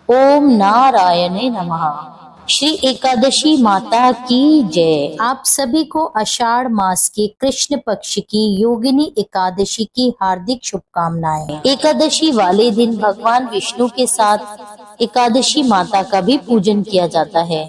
ओम नारायणे नमः। श्री एकादशी माता की जय। आप सभी को आषाढ़ मास के कृष्ण पक्ष की योगिनी एकादशी की हार्दिक शुभकामनाएं। एकादशी वाले दिन भगवान विष्णु के साथ एकादशी माता का भी पूजन किया जाता है।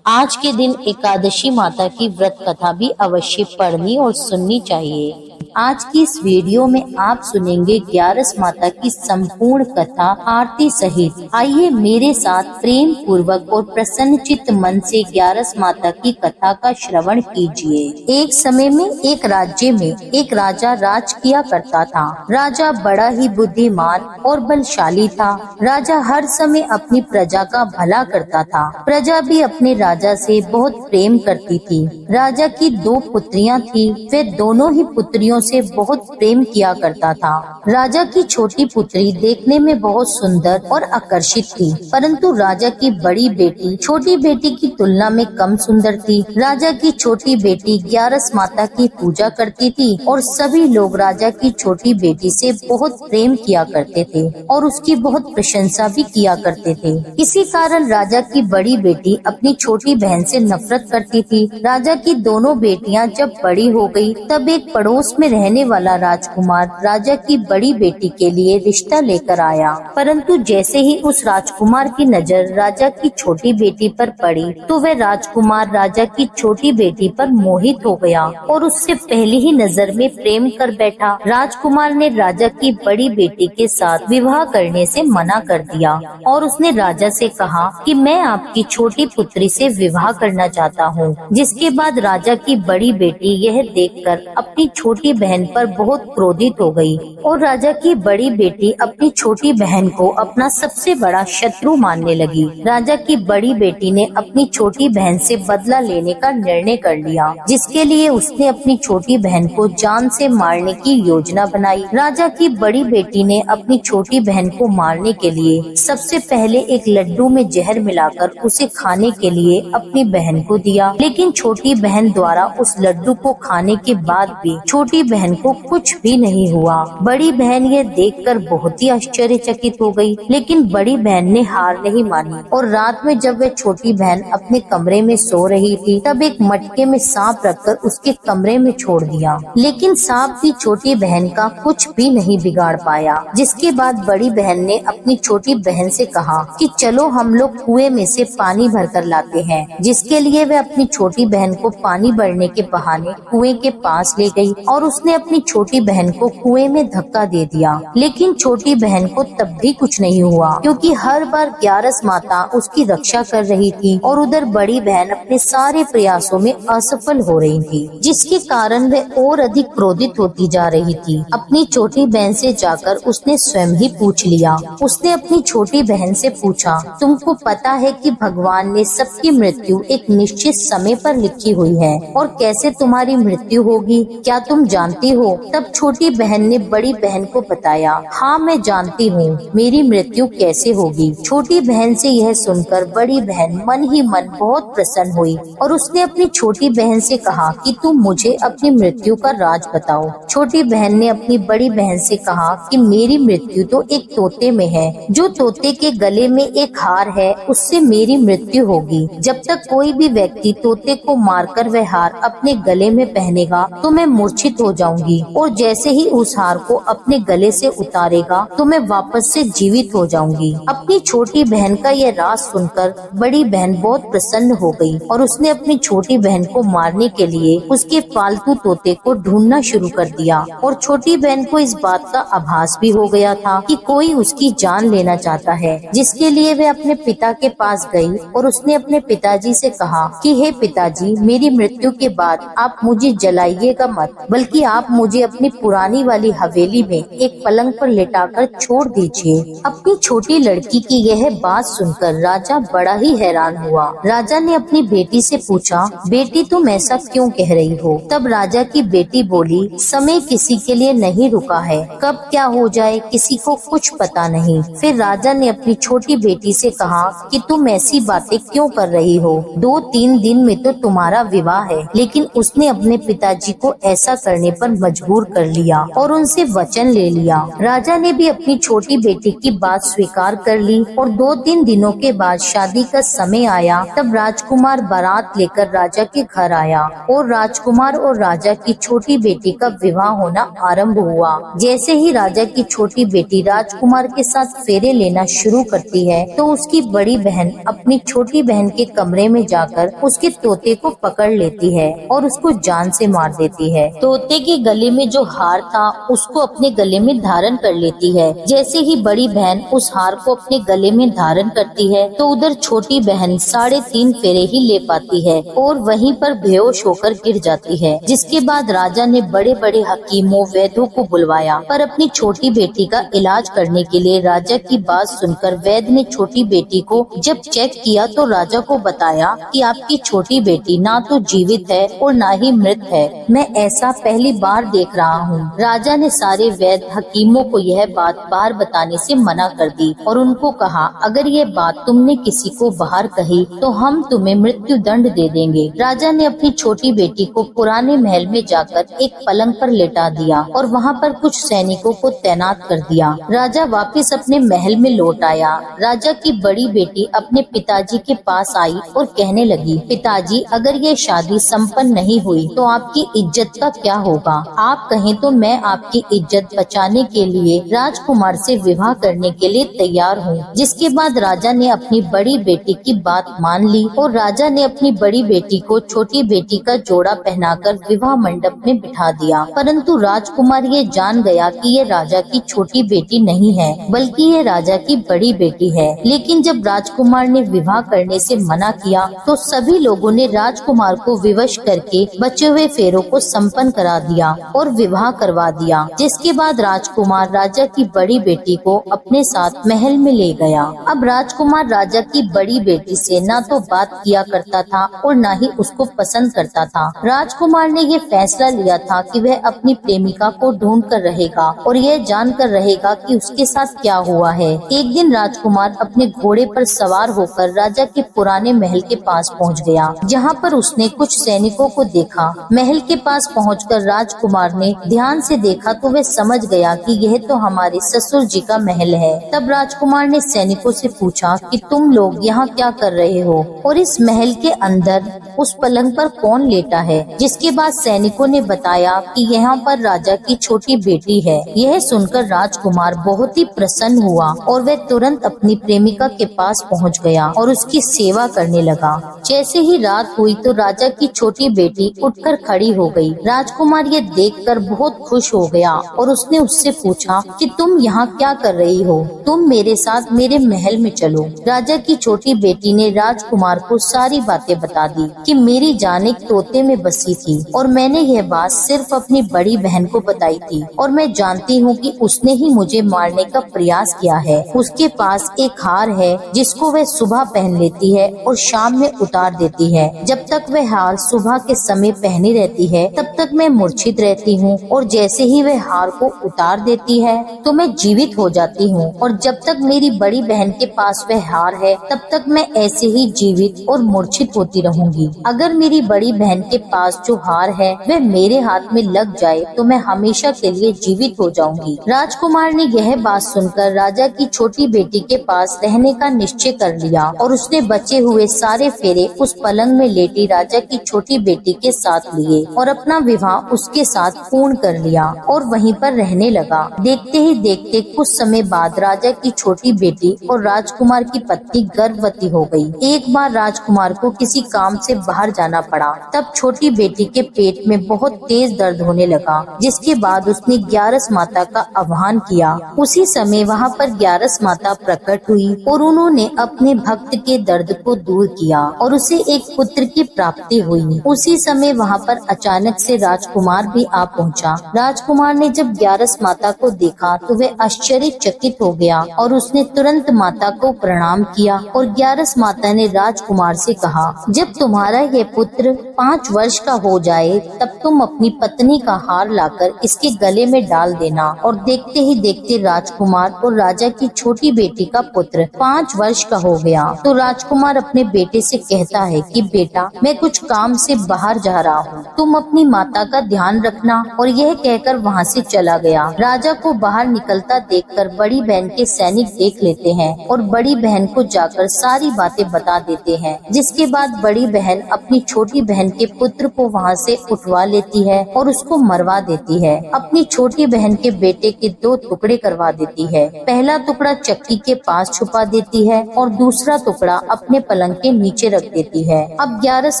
आज के दिन एकादशी माता की व्रत कथा भी अवश्य पढ़नी और सुननी चाहिए। आज की इस वीडियो में आप सुनेंगे ग्यारस माता की संपूर्ण कथा आरती सहित। आइए मेरे साथ प्रेम पूर्वक और प्रसन्नचित्त मन से ग्यारस माता की कथा का श्रवण कीजिए। एक समय में एक राज्य में एक राजा राज किया करता था। राजा बड़ा ही बुद्धिमान और बलशाली था। राजा हर समय अपनी प्रजा का भला करता था। प्रजा भी अपने राजा से बहुत प्रेम करती थी। राजा की 2 पुत्रियां थी। वे दोनों ही पुत्रियों से बहुत प्रेम किया करता था। राजा की छोटी पुत्री देखने में बहुत सुंदर और आकर्षित थी, परंतु राजा की बड़ी बेटी छोटी बेटी की तुलना में कम सुंदर थी। राजा की छोटी बेटी ग्यारस माता की पूजा करती थी और सभी लोग राजा की छोटी बेटी से बहुत प्रेम किया करते थे और उसकी बहुत प्रशंसा भी किया करते थे। इसी कारण राजा की बड़ी बेटी अपनी छोटी बहन से नफरत करती थी। राजा की दोनों बेटियां जब बड़ी हो गई, तब एक पड़ोस में रहने वाला राजकुमार राजा की बड़ी बेटी के लिए रिश्ता लेकर आया, परंतु जैसे ही उस राजकुमार की नजर राजा की छोटी बेटी पर पड़ी, तो वह राजकुमार राजा की छोटी बेटी पर मोहित हो गया और उससे पहली ही नजर में प्रेम कर बैठा। राजकुमार ने राजा की बड़ी बेटी के साथ विवाह करने से मना कर दिया और उसने राजा से कहा कि मैं आपकी छोटी पुत्री से विवाह करना चाहता हूँ। जिसके बाद राजा की बड़ी बेटी यह देखकर अपनी छोटी बहन पर बहुत क्रोधित हो गई और राजा की बड़ी बेटी अपनी छोटी बहन को अपना सबसे बड़ा शत्रु मानने लगी। राजा की बड़ी बेटी ने अपनी छोटी बहन से बदला लेने का निर्णय कर लिया, जिसके लिए उसने अपनी छोटी बहन को जान से मारने की योजना बनाई। राजा की बड़ी बेटी ने अपनी छोटी बहन को मारने के लिए सबसे पहले एक लड्डू में जहर मिलाकर उसे खाने के लिए अपनी बहन को दिया, लेकिन छोटी बहन द्वारा उस लड्डू को खाने के बाद भी छोटी बहन को कुछ भी नहीं हुआ। बड़ी बहन ये देखकर बहुत ही आश्चर्यचकित हो गई, लेकिन बड़ी बहन ने हार नहीं मानी और रात में जब वह छोटी बहन अपने कमरे में सो रही थी, तब एक मटके में सांप रखकर उसके कमरे में छोड़ दिया, लेकिन सांप भी छोटी बहन का कुछ भी नहीं बिगाड़ पाया। जिसके बाद बड़ी बहन ने अपनी छोटी बहन से कहा कि चलो हम लोग कुएं में से पानी भरकर लाते हैं। जिसके लिए वह अपनी छोटी बहन को पानी भरने के बहाने कुएं के पास ले गई और उसने अपनी छोटी बहन को कुएं में धक्का दे दिया, लेकिन छोटी बहन को तब भी कुछ नहीं हुआ, क्योंकि हर बार ग्यारस माता उसकी रक्षा कर रही थी और उधर बड़ी बहन अपने सारे प्रयासों में असफल हो रही थी, जिसके कारण वह और अधिक क्रोधित होती जा रही थी। अपनी छोटी बहन से जाकर उसने स्वयं ही पूछ लिया। उसने अपनी छोटी बहन से पूछा, तुमको पता है कि भगवान ने सबकी मृत्यु एक निश्चित समय पर लिखी हुई है और कैसे तुम्हारी मृत्यु होगी, क्या तुम जानती हो? तब छोटी बहन ने बड़ी बहन को बताया, हाँ मैं जानती हूँ मेरी मृत्यु कैसे होगी। छोटी बहन से यह सुनकर बड़ी बहन मन ही मन बहुत प्रसन्न हुई और उसने अपनी छोटी बहन से कहा कि तुम मुझे अपनी मृत्यु का राज बताओ। छोटी बहन ने अपनी बड़ी बहन से कहा कि मेरी मृत्यु तो एक तोते में है, जो तोते के गले में एक हार है उससे मेरी मृत्यु होगी। जब तक कोई भी व्यक्ति तोते को मारकर वह हार अपने गले में पहनेगा तो मैं मूर्छित हो जाऊंगी और जैसे ही उस हार को अपने गले से उतारेगा तो मैं वापस से जीवित हो जाऊंगी। अपनी छोटी बहन का यह राज सुनकर बड़ी बहन बहुत प्रसन्न हो गई और उसने अपनी छोटी बहन को मारने के लिए उसके पालतू तोते को ढूंढना शुरू कर दिया और छोटी बहन को इस बात का आभास भी हो गया था कि कोई उसकी जान लेना चाहता है, जिसके लिए वह अपने पिता के पास गई और उसने अपने पिताजी से कहा कि हे पिताजी, मेरी मृत्यु के बाद आप मुझे जलाइएगा मत, बल्कि आप मुझे अपनी पुरानी वाली हवेली में एक पलंग पर लेटाकर छोड़ दीजिए। अपनी छोटी लड़की की यह बात सुनकर राजा बड़ा ही हैरान हुआ। राजा ने अपनी बेटी से पूछा, बेटी तुम ऐसा क्यों कह रही हो? तब राजा की बेटी बोली, समय किसी के लिए नहीं रुका है, कब क्या हो जाए किसी को कुछ पता नहीं। फिर राजा ने अपनी छोटी बेटी से कहा कि तुम ऐसी बातें क्यों कर रही हो? 2-3 दिन में तो तुम्हारा विवाह है। लेकिन उसने अपने पिताजी को ऐसा करने करने पर मजबूर कर लिया और उनसे वचन ले लिया। राजा ने भी अपनी छोटी बेटी की बात स्वीकार कर ली और 2-3 दिनों के बाद शादी का समय आया। तब राजकुमार बारात लेकर राजा के घर आया और राजकुमार और राजा की छोटी बेटी का विवाह होना आरंभ हुआ। जैसे ही राजा की छोटी बेटी राजकुमार के साथ फेरे लेना शुरू करती है तो उसकी बड़ी बहन अपनी छोटी बहन के कमरे में जाकर उसके तोते को पकड़ लेती है और उसको जान से मार देती है। तोते के गले में जो हार था उसको अपने गले में धारण कर लेती है। जैसे ही बड़ी बहन उस हार को अपने गले में धारण करती है तो उधर छोटी बहन 3.5 फेरे ही ले पाती है और वहीं पर बेहोश होकर गिर जाती है। जिसके बाद राजा ने बड़े बड़े हकीमों वैद्यों को बुलवाया, पर अपनी छोटी बेटी का इलाज करने के लिए राजा की बात सुनकर वैद्य ने छोटी बेटी को जब चेक किया तो राजा को बताया कि आपकी छोटी बेटी ना तो जीवित है और ना ही मृत है। मैं ऐसा पहली बार देख रहा हूँ। राजा ने सारे वैद्य हकीमों को यह बात बाहर बताने से मना कर दी और उनको कहा, अगर ये बात तुमने किसी को बाहर कही तो हम तुम्हें मृत्यु दंड दे देंगे। राजा ने अपनी छोटी बेटी को पुराने महल में जाकर एक पलंग पर लेटा दिया और वहाँ पर कुछ सैनिकों को तैनात कर दिया। राजा वापस अपने महल में लौट आया। राजा की बड़ी बेटी अपने पिताजी के पास आई और कहने लगी, पिताजी, अगर ये शादी संपन्न नहीं हुई तो आपकी इज्जत का क्या होगा? आप कहें तो मैं आपकी इज्जत बचाने के लिए राजकुमार से विवाह करने के लिए तैयार हूँ। जिसके बाद राजा ने अपनी बड़ी बेटी की बात मान ली और राजा ने अपनी बड़ी बेटी को छोटी बेटी का जोड़ा पहनाकर विवाह मंडप में बिठा दिया। परंतु राजकुमार ये जान गया कि ये राजा की छोटी बेटी नहीं है बल्कि ये राजा की बड़ी बेटी है। लेकिन जब राजकुमार ने विवाह करने से मना किया तो सभी लोगों ने राजकुमार को विवश करके बचे हुए फेरों को संपन्न करा दिया और विवाह करवा दिया। जिसके बाद राजकुमार राजा की बड़ी बेटी को अपने साथ महल में ले गया। अब राजकुमार राजा की बड़ी बेटी से न तो बात किया करता था और न ही उसको पसंद करता था। राजकुमार ने ये फैसला लिया था कि वह अपनी प्रेमिका को ढूंढ कर रहेगा और यह जान कर रहेगा कि उसके साथ क्या हुआ है। एक दिन राजकुमार अपने घोड़े पर सवार होकर राजा के पुराने महल के पास पहुंच गया, जहां पर उसने कुछ सैनिकों को देखा। महल के पास पहुंचकर राजकुमार ने ध्यान से देखा तो वह समझ गया कि यह तो हमारे ससुर जी का महल है। तब राजकुमार ने सैनिकों से पूछा कि तुम लोग यहाँ क्या कर रहे हो और इस महल के अंदर उस पलंग पर कौन लेटा है? जिसके बाद सैनिकों ने बताया कि यहाँ पर राजा की छोटी बेटी है। यह सुनकर राजकुमार बहुत ही प्रसन्न हुआ और वह तुरंत अपनी प्रेमिका के पास पहुँच गया और उसकी सेवा करने लगा। जैसे ही रात हुई तो राजा की छोटी बेटी उठकर खड़ी हो गई। राजकुमार ये देखकर बहुत खुश हो गया और उसने उससे पूछा कि तुम यहाँ क्या कर रही हो? तुम मेरे साथ मेरे महल में चलो। राजा की छोटी बेटी ने राजकुमार को सारी बातें बता दी कि मेरी जान एक तोते में बसी थी और मैंने यह बात सिर्फ अपनी बड़ी बहन को बताई थी और मैं जानती हूँ कि उसने ही मुझे मारने का प्रयास किया है। उसके पास एक हार है जिसको वह सुबह पहन लेती है और शाम में उतार देती है। जब तक वह हार सुबह के समय पहनी रहती है तब तक मैं मूर्छित रहती हूँ और जैसे ही वह हार को उतार देती है तो मैं जीवित हो जाती हूँ और जब तक मेरी बड़ी बहन के पास वह हार है तब तक मैं ऐसे ही जीवित और मूर्छित होती रहूंगी। अगर मेरी बड़ी बहन के पास जो हार है वह मेरे हाथ में लग जाए तो मैं हमेशा के लिए जीवित हो जाऊंगी। राजकुमार ने यह बात सुनकर राजा की छोटी बेटी के पास रहने का निश्चय कर लिया और उसने बचे हुए सारे फेरे उस पलंग में लेटी राजा की छोटी बेटी के साथ लिए और अपना विवाह उसके साथ पूर्ण कर लिया और वहीं पर रहने लगा। देखते ही देखते कुछ समय बाद राजा की छोटी बेटी और राजकुमार की पत्नी गर्भवती हो गई। एक बार राजकुमार को किसी काम से बाहर जाना पड़ा। तब छोटी बेटी के पेट में बहुत तेज दर्द होने लगा, जिसके बाद उसने ग्यारस माता का आह्वान किया। उसी समय वहाँ पर ग्यारस माता प्रकट हुई और उन्होंने अपने भक्त के दर्द को दूर किया और उसे एक पुत्र की प्राप्ति हुई। उसी समय वहाँ पर अचानक से राजकुमार भी आ पहुँचा। राजकुमार ने जब ग्यारस माता को देखा तो वह आश्चर्यचकित हो गया और उसने तुरंत माता को प्रणाम किया और ग्यारस माता ने राजकुमार से कहा, जब तुम्हारा ये पुत्र 5 वर्ष का हो जाए तब तुम अपनी पत्नी का हार लाकर इसके गले में डाल देना। और देखते ही देखते राजकुमार और राजा की छोटी बेटी का पुत्र 5 वर्ष का हो गया। तो राजकुमार अपने बेटे से कहता है कि बेटा, मैं कुछ काम से बाहर जा रहा हूँ, तुम अपनी माता का ध्यान रखना। और यह कहकर वहाँ से चला गया। राजा को बाहर निकलता देखकर बड़ी बहन के सैनिक देख लेते हैं और बड़ी बहन को जाकर सारी बातें बता देते हैं। जिसके बाद बड़ी बहन अपनी छोटी बहन के पुत्र को वहाँ से उठवा लेती है और उसको मरवा देती है। अपनी छोटी बहन के बेटे के 2 टुकड़े करवा देती है। पहला टुकड़ा चक्की के पास छुपा देती है और दूसरा टुकड़ा अपने पलंग के नीचे रख देती है। अब ग्यारस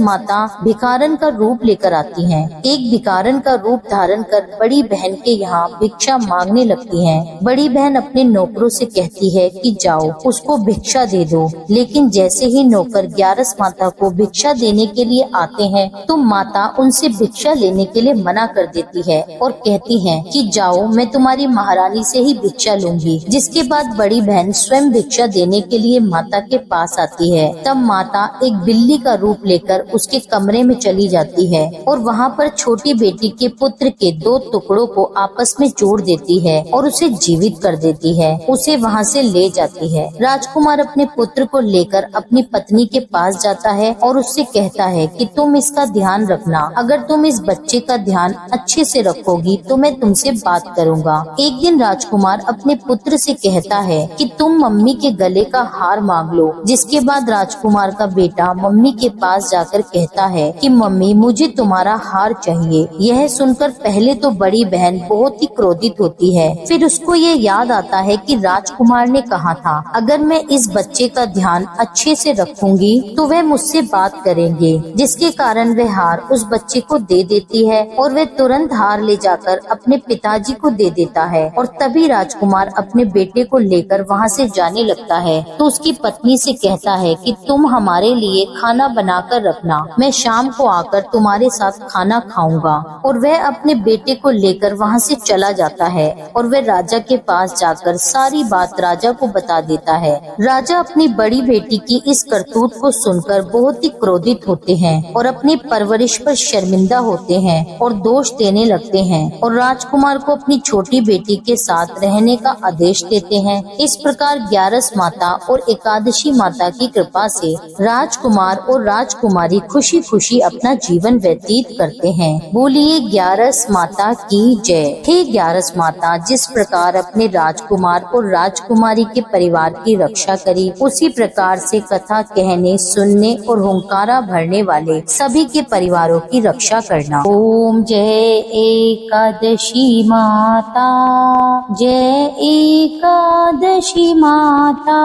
माता भिखारन का रूप लेकर आती हैं। एक भिखारन का रूप धारण कर बड़ी बहन के यहाँ भिक्षा मांगने लगती हैं। बड़ी बहन अपने नौकरों से कहती है कि जाओ उसको भिक्षा दे दो। लेकिन जैसे ही नौकर ग्यारस माता को भिक्षा देने के लिए आते हैं तो माता उनसे भिक्षा लेने के लिए मना कर देती है और कहती है कि जाओ मैं तुम्हारी महारानी से ही भिक्षा लूंगी। जिसके बाद बड़ी बहन स्वयं भिक्षा देने के लिए माता के पास आती है। तब माता एक बिल्ली का रूप लेकर उसके कमरे में चली जाती है और वहाँ पर छोटी बेटी के पुत्र के 2 टुकड़ों को आपस में जोड़ देती है और उसे जीवित कर देती है। उसे वहाँ से ले जाती है। राजकुमार अपने पुत्र को लेकर अपनी पत्नी के पास जाता है और उससे कहता है कि तुम इसका ध्यान रखना। अगर तुम इस बच्चे का ध्यान अच्छे से रखोगी तो मैं तुमसे बात करूँगा। एक दिन राजकुमार अपने पुत्र से कहता है कि तुम मम्मी के गले का हार मांग लो। जिसके बाद राजकुमार का बेटा मम्मी के पास जाकर कहता है कि मम्मी मुझे तुम्हारा हार चाहिए। यह सुनकर पहले तो बड़ी बहन बहुत ही क्रोधित होती है। फिर उसको ये याद आता है कि राजकुमार ने कहा था अगर मैं इस बच्चे का ध्यान अच्छे से रखूंगी तो वह मुझसे बात करेंगे। जिसके कारण वह हार उस बच्चे को दे देती है और वह तुरंत हार ले जाकर अपने पिताजी को दे देता है। और तभी राजकुमार अपने बेटे को लेकर वहाँ से जाने लगता है तो उसकी पत्नी से कहता है कि तुम हमारे लिए खाना बना कर रखना, मैं शाम को आकर तुम्हारे साथ खाना खाऊंगा। और वह अपने बेटे को लेकर वहाँ से चला जाता है और वह राजा के पास जाकर सारी बात राजा को बता देता है। राजा अपनी बड़ी बेटी की इस करतूत को सुनकर बहुत ही क्रोधित होते हैं और अपनी परवरिश पर शर्मिंदा होते हैं और दोष देने लगते हैं और राजकुमार को अपनी छोटी बेटी के साथ रहने का आदेश देते हैं। इस प्रकार ग्यारस माता और एकादशी माता की कृपा से राजकुमार और राजकुमारी खुशी खुशी अपना जीवन व्यतीत करते हैं। बोलिए ग्यारस माता की जय। हे ग्यारस माता, जिस प्रकार अपने राजकुमार और राजकुमारी के परिवार की रक्षा करी, उसी प्रकार से कथा कहने, सुनने और हुंकारा भरने वाले सभी के परिवारों की रक्षा करना। ओम जय एकादशी माता, जय एकादशी माता।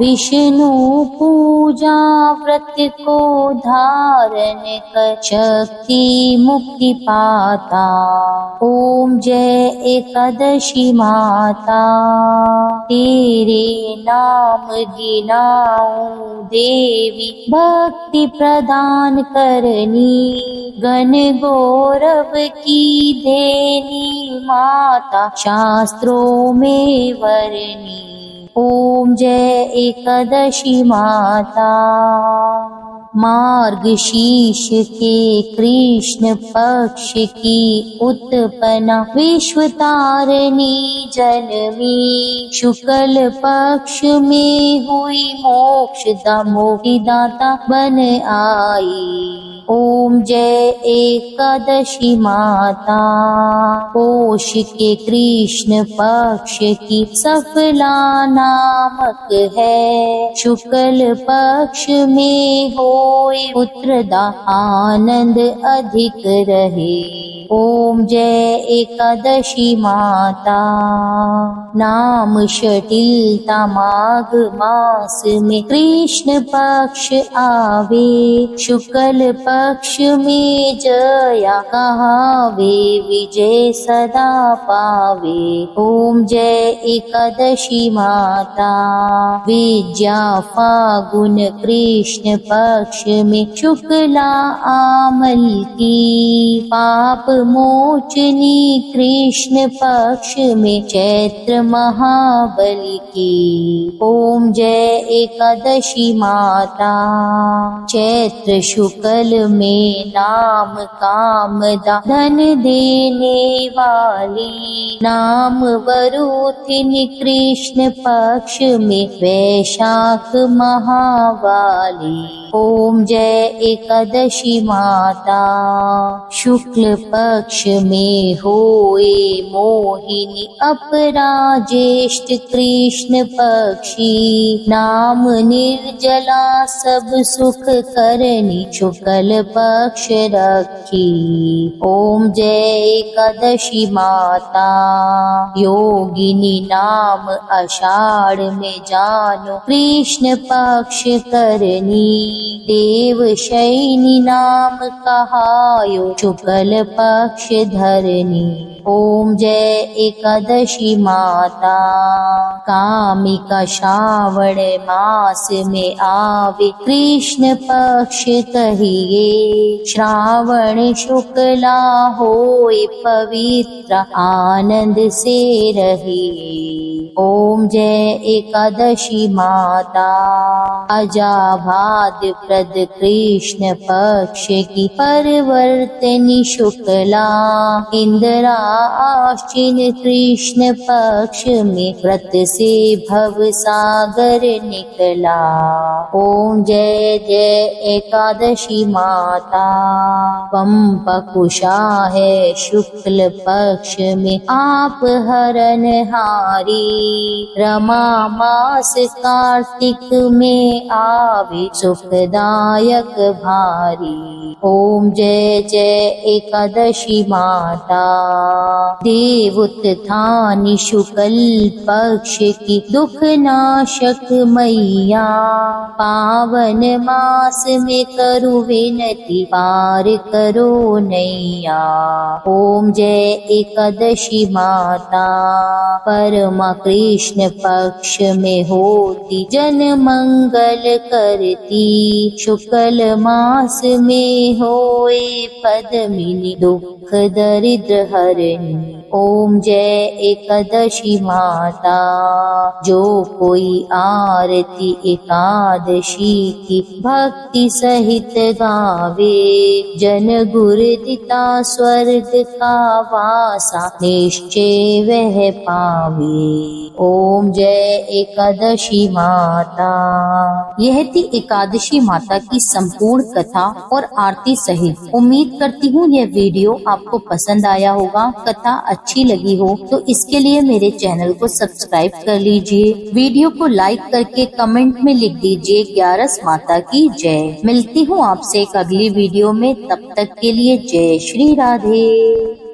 विष्णु पूजा व्रत को धारण कर शक्ति मुक्ति पाता। ओम जय एकादशी माता, तेरे नाम गिनाऊं देवी, भक्ति प्रदान करनी, गण गौरव की देनी माता, शास्त्रों में वरनी। ओम जय एकादशी माता। मार्गशीर्ष के कृष्ण पक्ष की उत्पन्ना, विश्व तारिणी जन्मी, शुक्ल पक्ष में हुई मोक्षदा, मोक्षदाता बन आई। ओम जय एकादशी माता। पोष के कृष्ण पक्ष की सफला नामक है, शुक्ल पक्ष में होए पुत्रदा, आनंद अधिक रहे। ओम जय एकादशी माता। नाम शटिलता माघ मास में कृष्ण पक्ष आवे, शुक्ल पक्ष में जया कहावे, विजय सदा पावे। ओम जय एकादशी माता। विद्या फागुन कृष्ण पक्ष में शुक्ला आमल की, पाप मोचनी कृष्ण पक्ष में चैत्र महाबली की। ओम जय एकादशी माता। चैत्र शुक्ल में नाम कामदा, धन देने वाली, नाम वरुथिनी कृष्ण पक्ष में वैशाख महावाली। ओम ओम जय एकादशी माता। शुक्ल पक्ष में होए मोहिनी अपरा ज्येष्ठ कृष्ण पक्षी। नाम निर्जला सब सुख करनी शुक्ल पक्ष रखी। ओम जय एकादशी माता। योगिनी नाम आषाढ़ में जानो कृष्ण पक्ष करनी। देवशयनी नाम कहायो शुक्ल पक्ष धरनी। ओम जय एकादशी माता। कामिका श्रावण मास में आवे कृष्ण पक्ष कहिए। श्रावण शुक्ला होए पवित्र आनंद से रहिए। ओम जय एकादशी माता। अजाभाद प्रद कृष्ण पक्ष की परिवर्तनी शुक्ला। इंदिरा आश्विन कृष्ण पक्ष में व्रत से भव सागर निकला। ओम जय जय एकादशी माता। पंपकुशा है शुक्ल पक्ष में आप हरनहारी। रमा मास कार्तिक में आवे सुखदायक भारी। ओम जय जय एकादशी माता। देवोत्थानी शुक्ल पक्ष की दुख नाशक मैया। पावन मास में करु विनती पार करो नैया। ओम जय एकादशी माता। परमा कृष्ण पक्ष में होती जन मंगल करती। शुक्ल मास में होए पद्मिनी दुख दरिद्र हरणी। ओम जय एकादशी माता। जो कोई आरती एकादशी की भक्ति सहित गावे। जन गुरुदिता स्वर्ग का वासा निश्चय वह पावे। ओम जय एकादशी माता। यह थी एकादशी माता की संपूर्ण कथा और आरती सहित। उम्मीद करती हूँ यह वीडियो आपको पसंद आया होगा। कथा अच्छी लगी हो तो इसके लिए मेरे चैनल को सब्सक्राइब कर लीजिए। वीडियो को लाइक करके कमेंट में लिख दीजिए 11 माता की जय। मिलती हूँ आपसे एक अगली वीडियो में, तब तक के लिए जय श्री राधे।